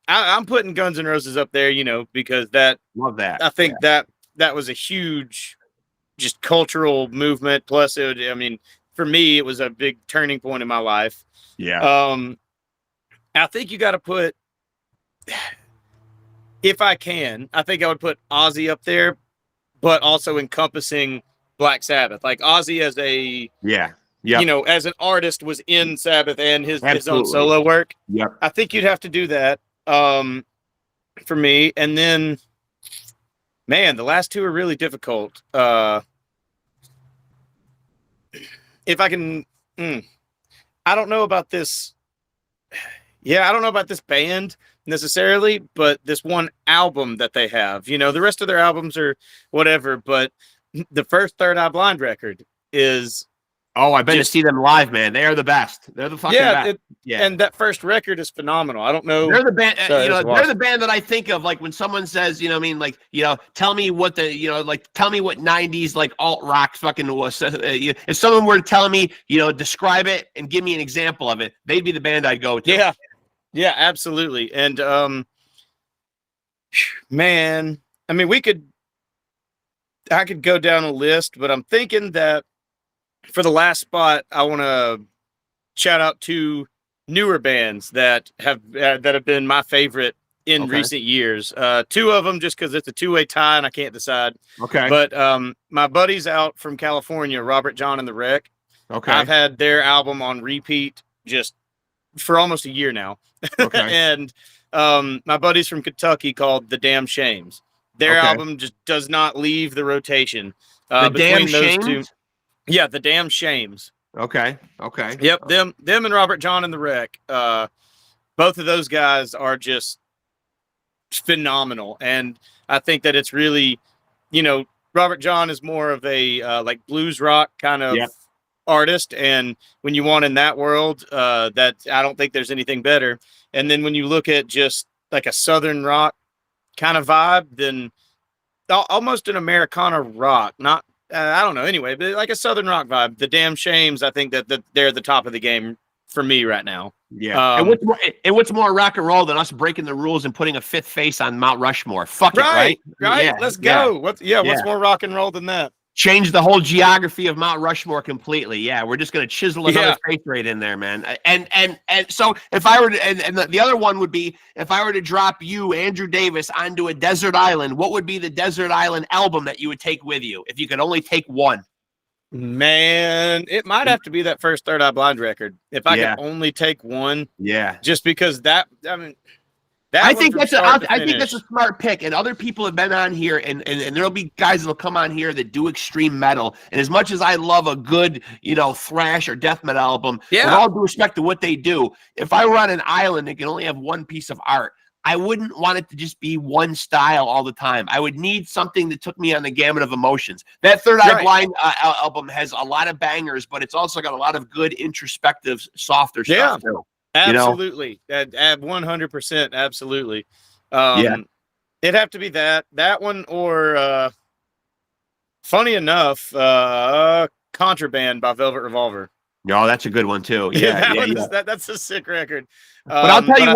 I'm putting Guns N' Roses up there, because love that. I think that was a huge, just cultural movement. Plus, for me, it was a big turning point in my life. Yeah. I think you got to put, if I can, I think I would put Ozzy up there, but also encompassing Black Sabbath. Like Ozzy as as an artist was in Sabbath and his own solo work. Yeah. I think you'd have to do that. for me. And then, man, the last two are really difficult. If I can, I don't know about this. Yeah, I don't know about this band necessarily, but this one album that they have, the rest of their albums are whatever, but the first Third Eye Blind record is Oh, I've been to see them live, man. They are the best. They're the fucking best. Yeah. And that first record is phenomenal. I don't know. They're the band, they're the band that I think of, like when someone says, tell me what tell me what 90s like alt rock fucking was. If someone were telling me, describe it and give me an example of it, they'd be the band I'd go to. Yeah. Yeah, absolutely. And, man, I mean, I could go down a list, but I'm thinking that for the last spot, I want to shout out two newer bands that have been my favorite in recent years. Two of them just because it's a two-way tie and I can't decide. Okay. But my buddies out from California, Robert John and the Rexx. Okay. I've had their album on repeat just for almost a year now. Okay. And my buddies from Kentucky called The Damn Shames. Their album just does not leave the rotation. The Damn Shames? Two. Yeah, The Damn Shames. Okay. Yep, them and Robert John and the Rexx. Both of those guys are just phenomenal. And I think that it's really, Robert John is more of a like blues rock kind of artist. And when you want in that world, that I don't think there's anything better. And then when you look at just like a Southern rock kind of vibe, then almost an Americana rock, not, I don't know. Anyway, but like a Southern rock vibe, The Damn Shames, I think that they're the top of the game for me right now. Yeah. And what's more rock and roll than us breaking the rules and putting a fifth face on Mount Rushmore? Fuck it, right? Right. Yeah, let's go. What's more rock and roll than that? Change the whole geography of Mount Rushmore completely. Yeah, we're just gonna chisel another face right in there, man. And so if I were to, and the other one would be if I were to drop you, Andrew Davis, onto a desert island, what would be the desert island album that you would take with you if you could only take one? Man, it might have to be that first Third Eye Blind record. If I could only take one, just because I think that's a smart pick, and other people have been on here, and there'll be guys that'll come on here that do extreme metal. And as much as I love a good, thrash or death metal album, with all due respect to what they do, if I were on an island and can only have one piece of art, I wouldn't want it to just be one style all the time. I would need something that took me on the gamut of emotions. That Third Eye Blind album has a lot of bangers, but it's also got a lot of good introspective, softer stuff too. Absolutely. 100%. Absolutely. It'd have to be that one, or funny enough, Contraband by Velvet Revolver. No, that's a good one too. That's a sick record. But I'll tell you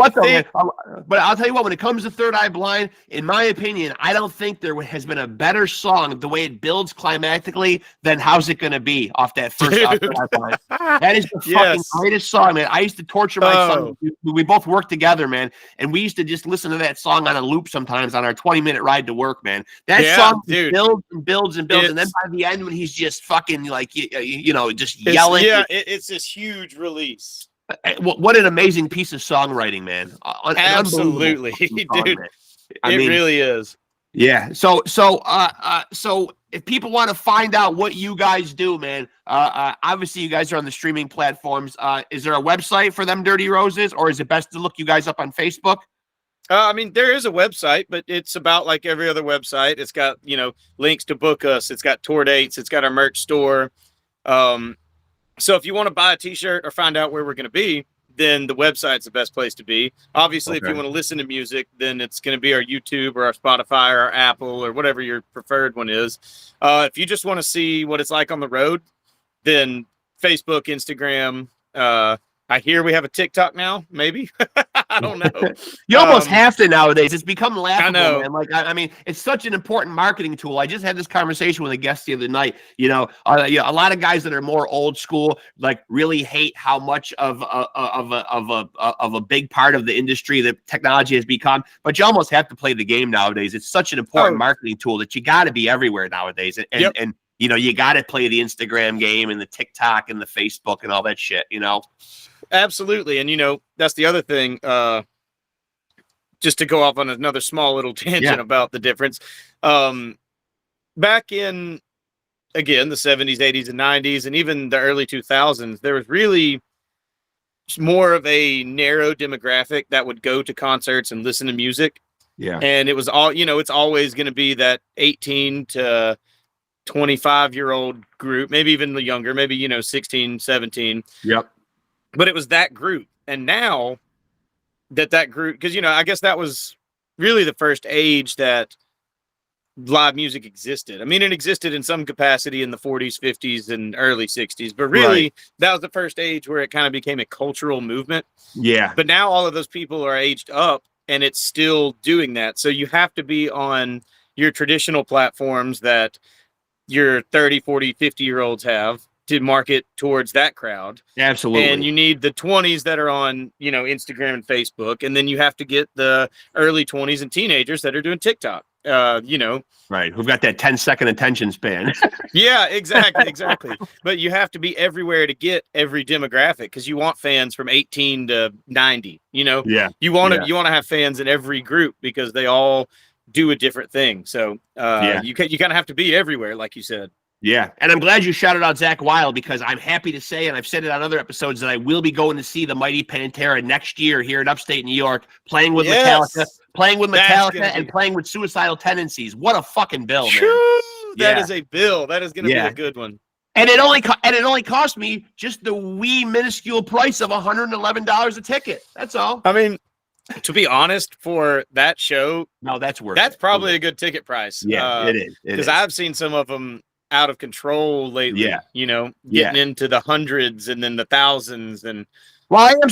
what, when it comes to Third Eye Blind, in my opinion, I don't think there has been a better song, the way it builds climactically, than How's It Gonna Be off that first Third Eye Blind. That is the fucking greatest song, man. I used to torture my son. We both worked together, man, and we used to just listen to that song on a loop sometimes on our 20-minute ride to work, man. That song builds and builds and builds, and then by the end, when he's just fucking like, just yelling. It's this huge release. What an amazing piece of songwriting, man. Absolutely, dude. It really is. Yeah. So if people want to find out what you guys do, man, obviously you guys are on the streaming platforms. Is there a website for them Dirty Roses, or is it best to look you guys up on Facebook? There is a website, but it's about like every other website. It's got, links to book us. It's got tour dates. It's got our merch store. So if you want to buy a t-shirt or find out where we're going to be, then the website's the best place to be. Obviously, if you want to listen to music, then it's going to be our YouTube or our Spotify or our Apple or whatever your preferred one is. If you just want to see what it's like on the road, then Facebook, Instagram. I hear we have a TikTok now, maybe. I don't know. You almost have to nowadays. It's become laughable, I know. man. Like, I mean, it's such an important marketing tool. I just had this conversation with a guest the other night. A lot of guys that are more old school, like, really hate how much of a big part of the industry that technology has become. But you almost have to play the game nowadays. It's such an important marketing tool that you got to be everywhere nowadays. And you got to play the Instagram game and the TikTok and the Facebook and all that shit. Absolutely. And, that's the other thing. just to go off on another small little tangent about the difference. Back in, again, the 70s, 80s, and 90s, and even the early 2000s, there was really more of a narrow demographic that would go to concerts and listen to music. Yeah. And it was all, it's always going to be that 18 to 25-year-old group, maybe even the younger, maybe, 16, 17. Yep. But it was that group. And now that group, because, I guess that was really the first age that live music existed. I mean, it existed in some capacity in the 40s, 50s, and early 60s, but really that was the first age where it kind of became a cultural movement. Yeah. But now all of those people are aged up and it's still doing that. So you have to be on your traditional platforms that your 30, 40, 50-year-olds have to market towards that crowd. Absolutely. And you need the 20s that are on, Instagram and Facebook. And then you have to get the early 20s and teenagers that are doing TikTok. Right. Who've got that 10-second attention span. Yeah, exactly. But you have to be everywhere to get every demographic because you want fans from 18 to 90, Yeah. You want to have fans in every group because they all do a different thing. So you kind of have to be everywhere, like you said. Yeah, and I'm glad you shouted out Zakk Wylde because I'm happy to say, and I've said it on other episodes, that I will be going to see the Mighty Pantera next year here in upstate New York, playing with Metallica, and playing with Suicidal Tendencies. What a fucking bill, man! That is a bill. That is going to be a good one. And it only cost me just the wee minuscule price of $111 a ticket. That's all. I mean, to be honest, for that show, no, that's worth. That's probably a good ticket price. Yeah, it is. Because I've seen some of them out of control lately. Yeah. Getting into the hundreds and then the thousands. And well, I am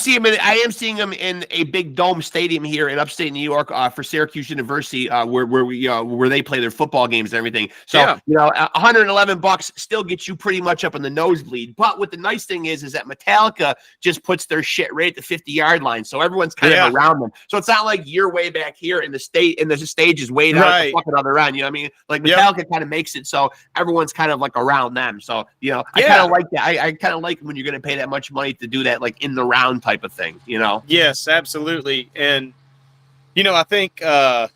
seeing them in a big dome stadium here in upstate New York for Syracuse University, where they play their football games and everything. So $111 still gets you pretty much up in the nosebleed. But what the nice thing is that Metallica just puts their shit right at the 50-yard line, so everyone's kind of around them. So it's not like you're way back here in the state, and the stage is way down at the fucking other end. You know what I mean? Like Metallica kind of makes it so everyone's kind of like around them. So I kind of like that. I kind of like when you're going to pay that much money to do that, like in the round type of thing, Yes, absolutely. And I think that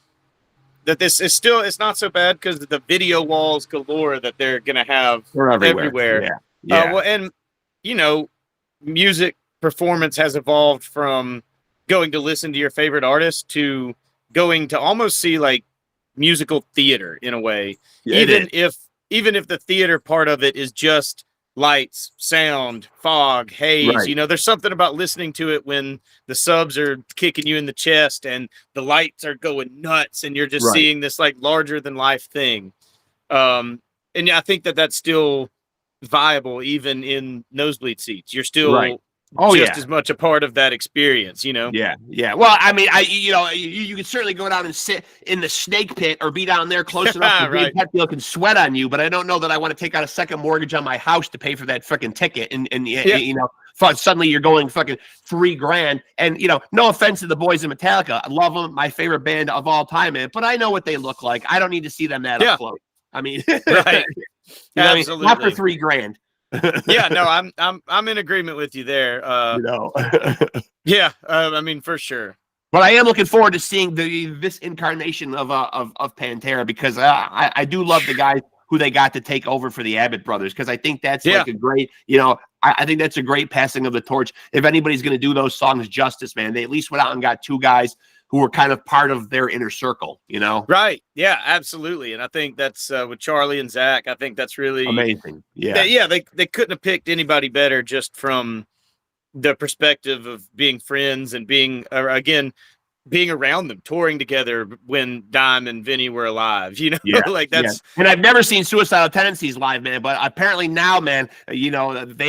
this is it's not so bad because the video walls galore that they're gonna have everywhere. Well, and music performance has evolved from going to listen to your favorite artist to going to almost see like musical theater in a way. Even if the theater part of it is just lights, sound, fog, haze. There's something about listening to it when the subs are kicking you in the chest and the lights are going nuts and you're just seeing this like larger than life thing. And I think that that's still viable even in nosebleed seats. You're still as much a part of that experience, Yeah. Well, I mean, you can certainly go down and sit in the snake pit or be down there close enough to Dave Hetfield can sweat on you, but I don't know that I want to take out a second mortgage on my house to pay for that freaking ticket. And suddenly you're going fucking $3,000. And, no offense to the boys in Metallica. I love them. My favorite band of all time, man. But I know what they look like. I don't need to see them that up close. I mean, Absolutely. Not for $3,000. I'm in agreement with you there. I mean, for sure. But I am looking forward to seeing this incarnation of Pantera because I do love the guys who they got to take over for the Abbott brothers because I think that's like a great, I think that's a great passing of the torch. If anybody's going to do those songs justice, man, they at least went out and got two guys who were kind of part of their inner circle, Right. Yeah, absolutely. And I think that's with Charlie and Zakk, I think that's really amazing. Yeah. They couldn't have picked anybody better just from the perspective of being friends and being around them, touring together when Dime and Vinny were alive, like that's. And I've never seen Suicidal Tendencies live, man, but apparently now, man, they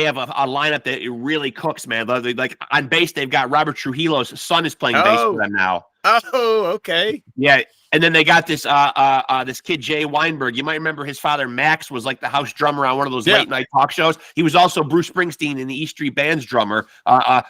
have a lineup that it really cooks, man. Like on bass, they've got Robert Trujillo's son is playing bass for them now. Oh, okay. Yeah. And then they got this this kid, Jay Weinberg. You might remember his father, Max, was like the house drummer on one of those late night talk shows. He was also Bruce Springsteen and the E Street Band's drummer.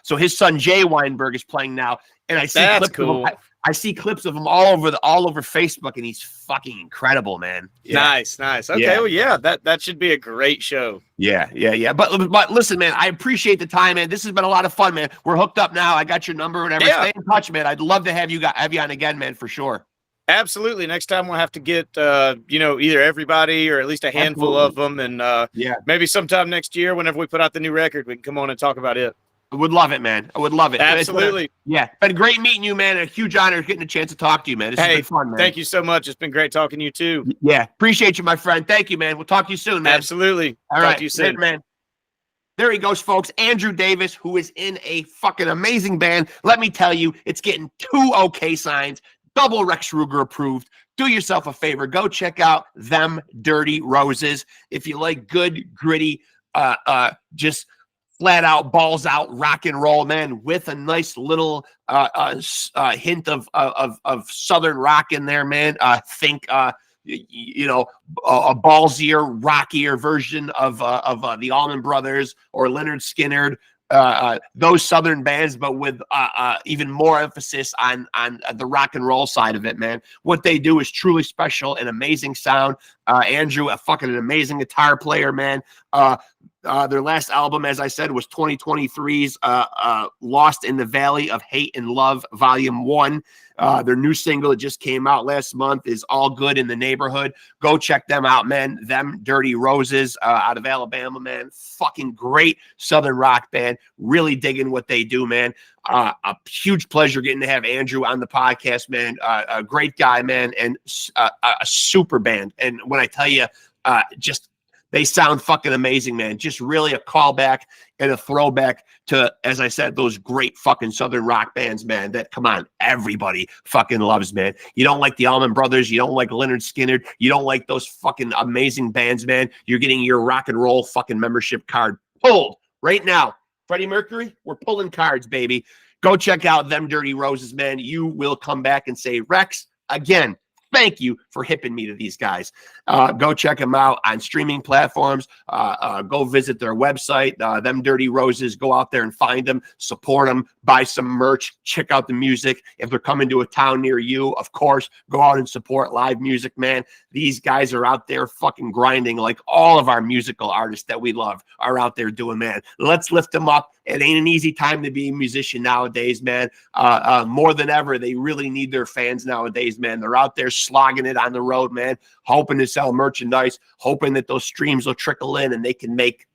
So his son, Jay Weinberg, is playing now. And I see clips of him. I see clips of him all over Facebook, and he's fucking incredible, man. Yeah. Nice. Okay, well, yeah, that should be a great show. Yeah. But listen, man, I appreciate the time, man. This has been a lot of fun, man. We're hooked up now. I got your number, whatever. Yeah. Stay in touch, man. I'd love to have you on again, man, for sure. Absolutely. Next time we'll have to get either everybody or at least a handful of them, and maybe sometime next year, whenever we put out the new record, we can come on and talk about it. I would love it, man. I would love it. Absolutely. Been great meeting you, man. A huge honor getting a chance to talk to you, man. This has been fun, man. Thank you so much. It's been great talking to you too. Yeah, appreciate you, my friend. Thank you, man. We'll talk to you soon, man. Absolutely. All right, talk to you soon, man. There he goes, folks. Andrew Davis, who is in a fucking amazing band. Let me tell you, it's getting 2 OK signs, double Rexx Ruger approved. Do yourself a favor. Go check out Them Dirty Roses. If you like good, gritty, just flat out, balls out rock and roll, man, with a nice little hint of Southern rock in there, man. Think a ballsier, rockier version of the Allman Brothers or Leonard Skinner. Those Southern bands, but with even more emphasis on the rock and roll side of it, man. What they do is truly special and amazing sound. Andrew, a fucking amazing guitar player, man. Their last album, as I said, was 2023's Lost in the Valley of Hate and Love, Volume 1. Their new single that just came out last month is All Good in the Neighborhood. Go check them out, man. Them Dirty Roses out of Alabama, man. Fucking great Southern rock band. Really digging what they do, man. A huge pleasure getting to have Andrew on the podcast, man. A great guy, man, and a super band. And when I tell you, they sound fucking amazing, man. Just really a callback and a throwback to, as I said, those great fucking Southern rock bands, man, that, come on, everybody fucking loves, man. You don't like the Allman Brothers. You don't like Leonard Skinner. You don't like those fucking amazing bands, man. You're getting your rock and roll fucking membership card pulled right now. Freddie Mercury, we're pulling cards, baby. Go check out Them Dirty Roses, man. You will come back and say, Rexx, again, thank you for hipping me to these guys. Go check them out on streaming platforms. Go visit their website, Them Dirty Roses. Go out there and find them, support them, buy some merch, check out the music. If they're coming to a town near you, of course, go out and support live music, man. These guys are out there fucking grinding like all of our musical artists that we love are out there doing, man. Let's lift them up. It ain't an easy time to be a musician nowadays, man. More than ever, they really need their fans nowadays, man. They're out there slogging it on the road, man, hoping to sell merchandise, hoping that those streams will trickle in and they can make,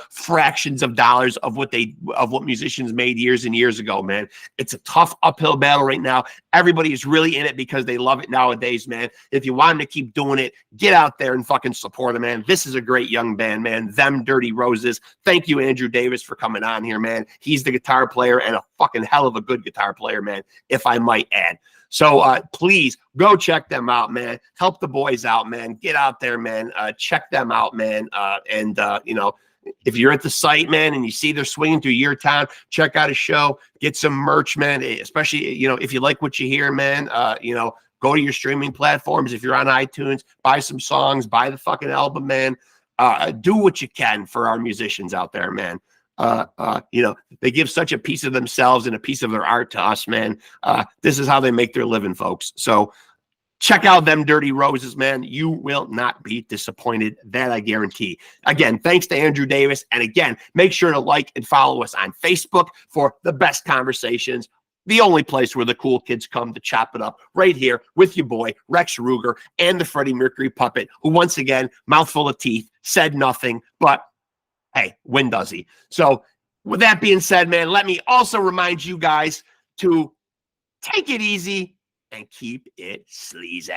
fractions of dollars of what musicians made years and years ago, man. It's a tough uphill battle right now. Everybody is really in it because they love it nowadays, man. If you want them to keep doing it, get out there and fucking support them, man. This is a great young band, man. Them Dirty Roses. Thank you, Andrew Davis, for coming on here, man. He's the guitar player and a fucking hell of a good guitar player, man, if I might add. So please go check them out, man. Help the boys out, man. Get out there, man. Check them out, man. If you're at the site, man, and you see they're swinging through your town, check out a show, get some merch, man. Especially, if you like what you hear, man, go to your streaming platforms. If you're on iTunes, buy some songs, buy the fucking album, man. Do what you can for our musicians out there, man. They give such a piece of themselves and a piece of their art to us, man. This is how they make their living, folks. So check out Them Dirty Roses, man. You will not be disappointed. That I guarantee. Again, thanks to Andrew Davis. And again, make sure to like and follow us on Facebook for the best conversations. The only place where the cool kids come to chop it up, right here with your boy, Rexx Ruger, and the Freddie Mercury puppet, who once again, mouthful of teeth, said nothing, but hey, when does he? So with that being said, man, let me also remind you guys to take it easy and keep it sleazy.